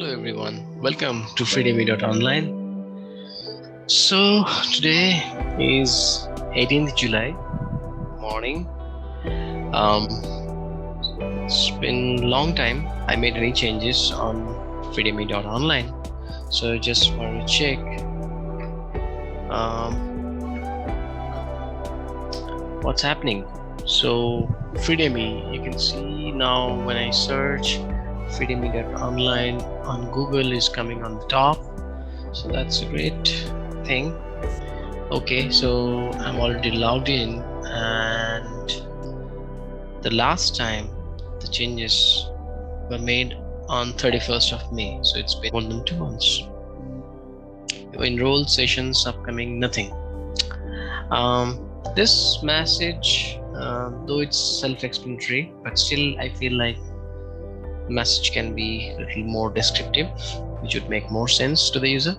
Hello everyone, welcome to freedemy.online. So today is 18th July morning. It's been a long time I made any changes on freedemy.online. So just want to check what's happening. So freedemy, you can see now when I search freedemy.online on Google is coming on the top, so that's a great thing. Okay, so I'm already logged in, and the last time the changes were made on 31st of May, so it's been more than 2 months. Enrolled sessions upcoming, nothing. This message, though it's self-explanatory, but still I feel like message can be a little more descriptive, which would make more sense to the user.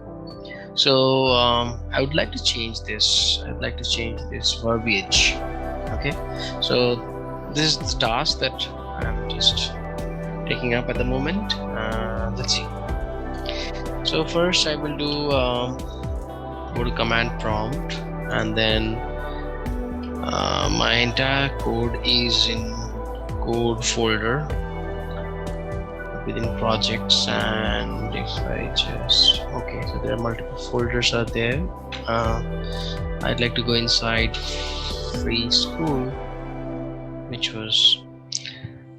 So I would like to change this. I'd like to change this verbiage. Okay, so this is the task that I'm just taking up at the moment. Let's see. So first I will do go to command prompt, and then my entire code is in code folder within projects, and if I just so there are multiple folders are there. I'd like to go inside free school, which was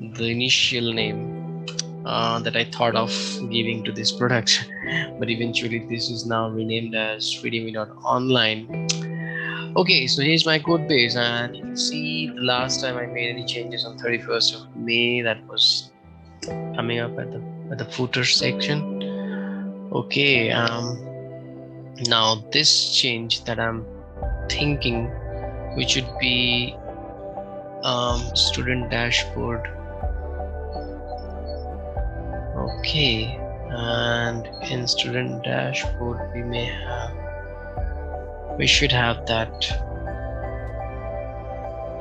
the initial name that I thought of giving to this product, but eventually this is now renamed as freedemy.online. Okay, so here's my code base, and you can see the last time I made any changes on 31st of May, that was coming up at the footer section. Okay, now this change that I'm thinking, which should be student dashboard. Okay, and in student dashboard we should have that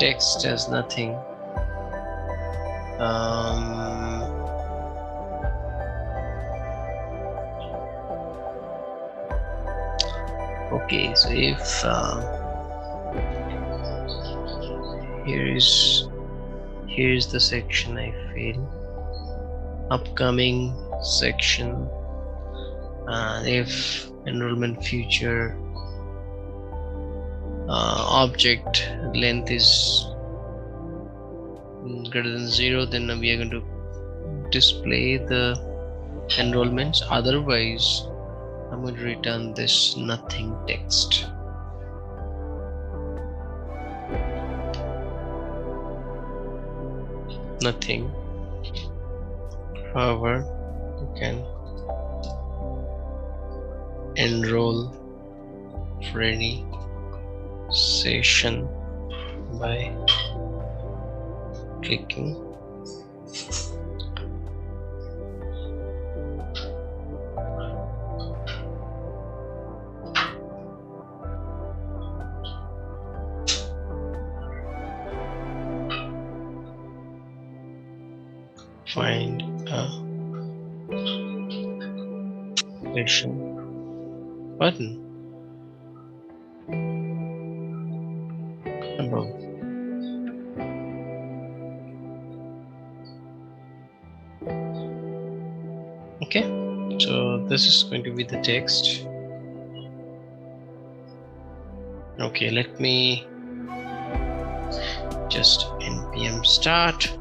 text as nothing. Okay, so if here's the section I feel, upcoming section, and if enrollment future object length is greater than 0, then we are going to display the enrollments. Otherwise I'm going to return this nothing text. Nothing. However, you can enroll for any session by clicking find a session button above. Okay, so this is going to be the text. Okay, let me just npm start,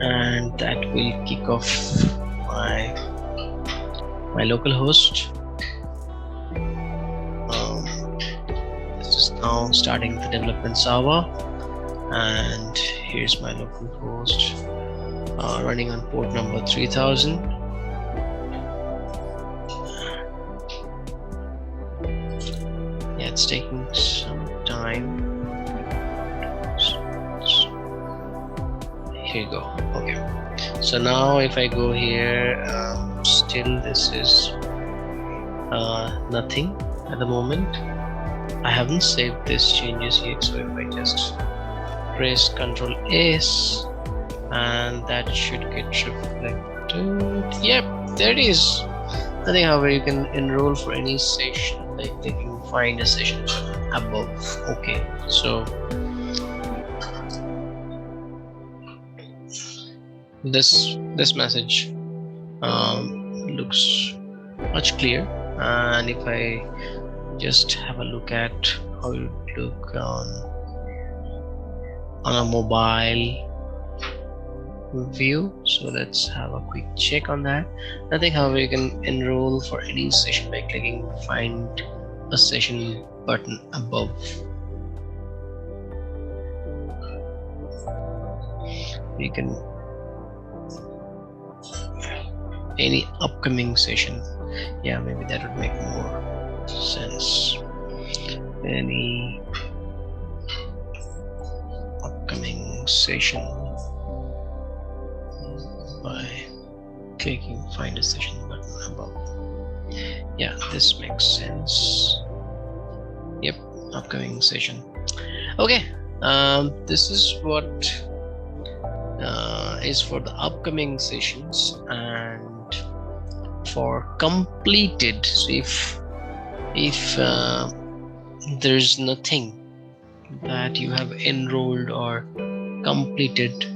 and that will kick off my local host. This is now starting the development server, and here's my local host running on port number 3000. Yeah, it's taking some time. Here you go. Okay, so now if I go here, still this is nothing at the moment. I haven't saved these changes yet, so if I just press Ctrl S, and that should get reflected Yep, there it is. I think, however, you can enroll for any session by clicking find a session above. Okay, so this message looks much clear, and if I just have a look at how it look on a mobile view, so let's have a quick check on that. I think, however, you can enroll for any session by clicking find a session button above. You can any upcoming session. Yeah, maybe that would make more sense. Any upcoming session by clicking find a session button above. Yeah, this makes sense. Yep, upcoming session. Okay, this is what is for the upcoming sessions, and for completed. So if there's nothing that you have enrolled or completed,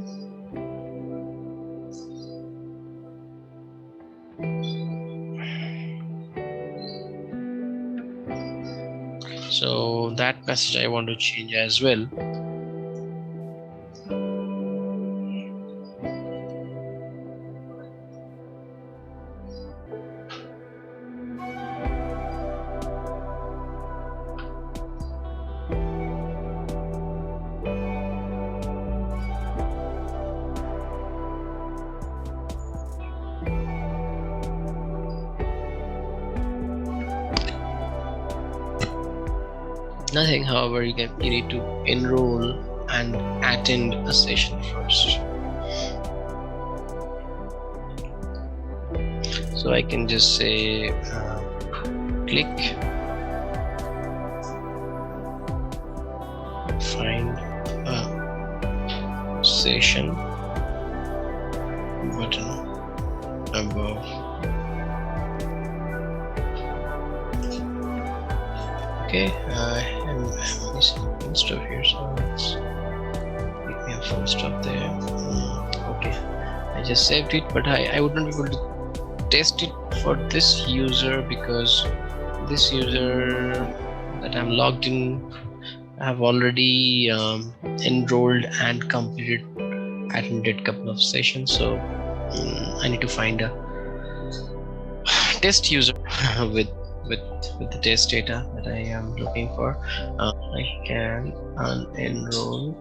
so that message I want to change as well. Nothing, however, you need to enroll and attend a session first. So I can just say click find a session button above. Okay, I'm missing stuff here, so let's make me a full stop there. Okay, I just saved it, but I would not be able to test it for this user, because this user that I'm logged in, I have already enrolled and attended couple of sessions. So I need to find a test user with the test data that I am looking for. I can unenroll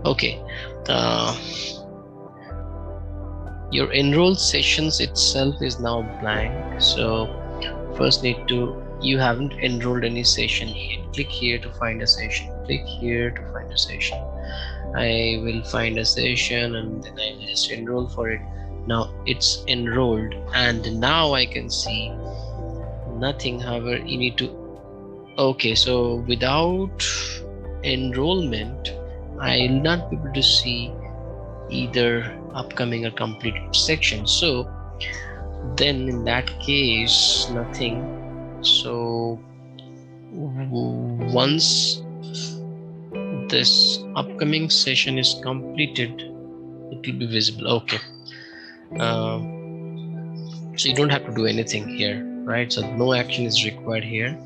okay, your enrolled sessions itself is now blank. So first you haven't enrolled any session yet. Click here to find a session. Click here to find a session. I will find a session and then I will just enroll for it. Now it's enrolled, and now I can see nothing. However, you need to. Okay, so without enrollment, I'll not be able to see either upcoming or completed section. So then in that case, nothing. So once this upcoming session is completed, it will be visible. Okay, so you don't have to do anything here, right? So no action is required here.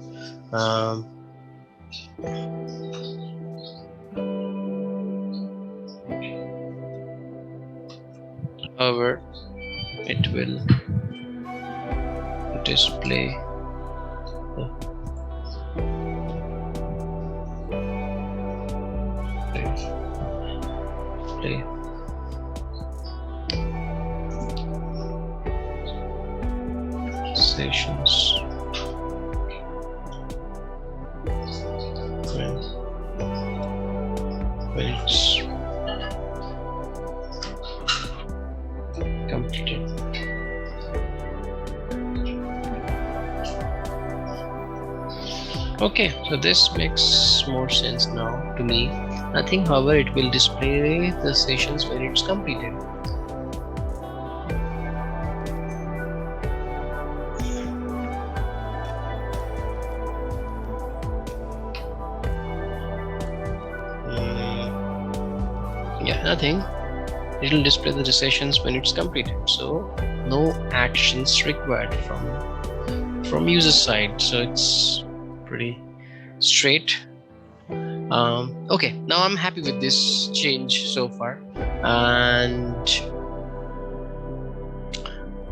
However, it will display sessions when it's completed. Okay, so this makes more sense now to me. Nothing, however, it will display the sessions when it's completed. Yeah, nothing. It will display the sessions when it's completed. So no actions required from user side. So it's pretty straight. Okay, now I'm happy with this change so far, and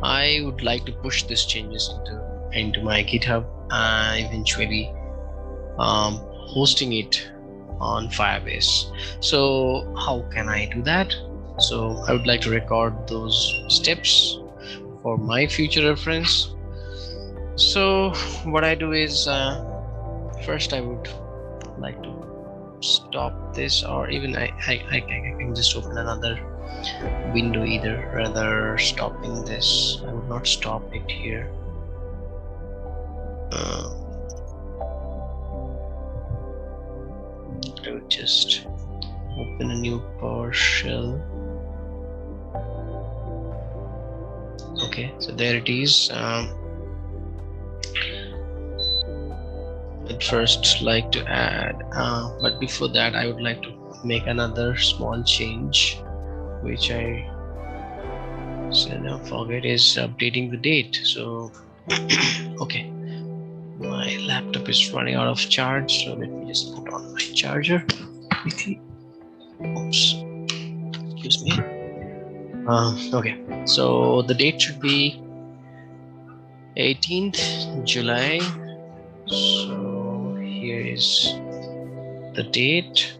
I would like to push these changes into my GitHub, eventually hosting it on Firebase. So how can I do that? So I would like to record those steps for my future reference. So what I do is first I would like to stop this, or even I can just open another window either. Rather stopping this, I would not stop it here. I would just open a new PowerShell. Okay, so there it is. I'd first like to add, but before that I would like to make another small change, which I forget, is updating the date. So okay, my laptop is running out of charge, so let me just put on my charger quickly. Oops, excuse me. Okay, so the date should be 18th July. So here is the date.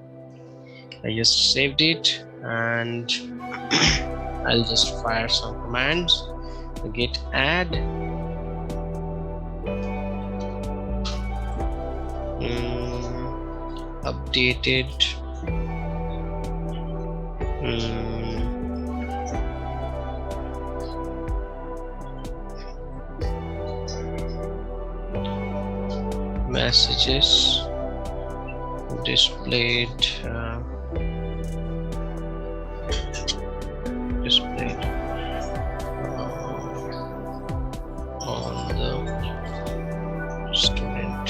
I just saved it, and I'll just fire some commands. Git add updated messages displayed on the student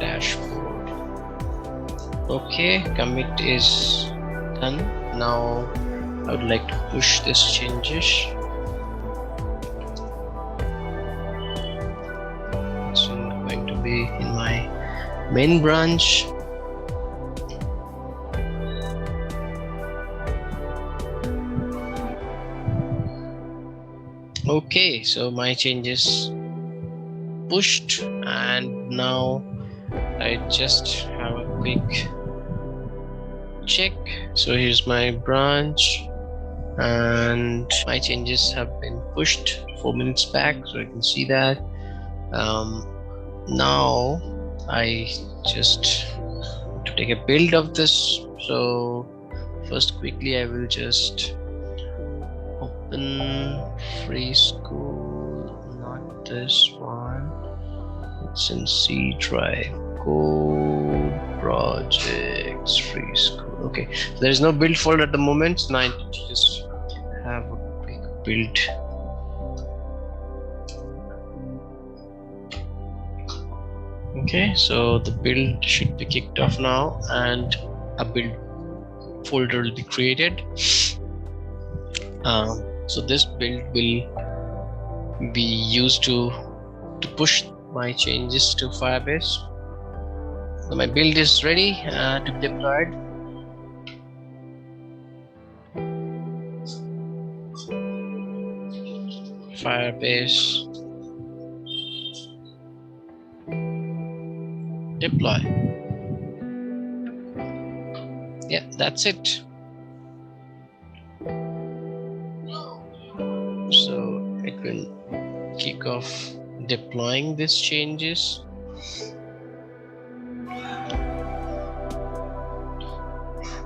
dashboard. Okay, commit is done. Now I would like to push these changes. It's going to be in my main branch. Okay, so my changes pushed, and now I just have a quick check. So here's my branch, and my changes have been pushed 4 minutes back, so I can see that. Now I just want to take a build of this. So first, quickly I will just open free school, not this one, it's in C drive, code projects, free school. Okay, so there is no build folder at the moment, so now I need to just have a quick build. Okay, so the build should be kicked off now, and a build folder will be created. So this build will be used to push my changes to Firebase. So my build is ready to be deployed. Firebase deploy. Yeah, that's it. So it will kick off deploying these changes.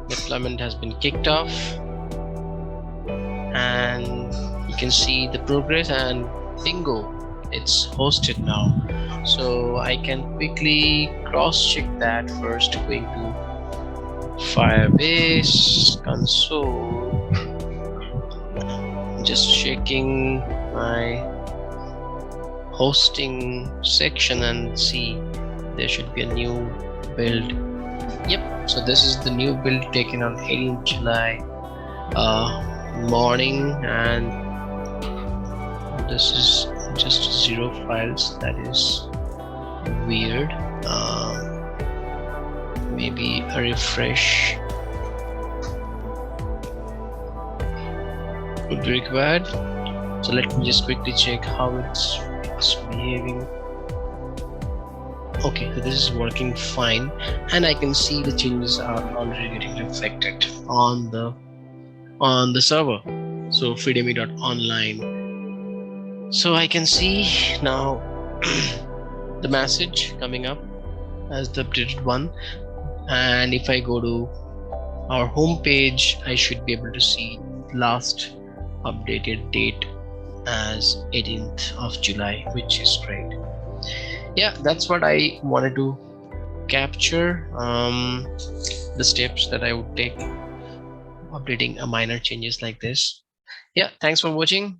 Deployment has been kicked off, and you can see the progress, and bingo, it's hosted now. So I can quickly cross-check that first, going to Firebase console, just checking my hosting section and see there should be a new build. Yep, so this is the new build taken on 18th July morning, and this is just 0 files. That is weird. Maybe a refresh would be required. So let me just quickly check how it's behaving. Okay, so this is working fine, and I can see the changes are already getting reflected on the server. So freedemy.online. So I can see now the message coming up as the updated one, and if I go to our home page, I should be able to see last updated date as 18th of July, which is great. Yeah, that's what I wanted to capture, the steps that I would take updating a minor changes like this. Yeah, thanks for watching.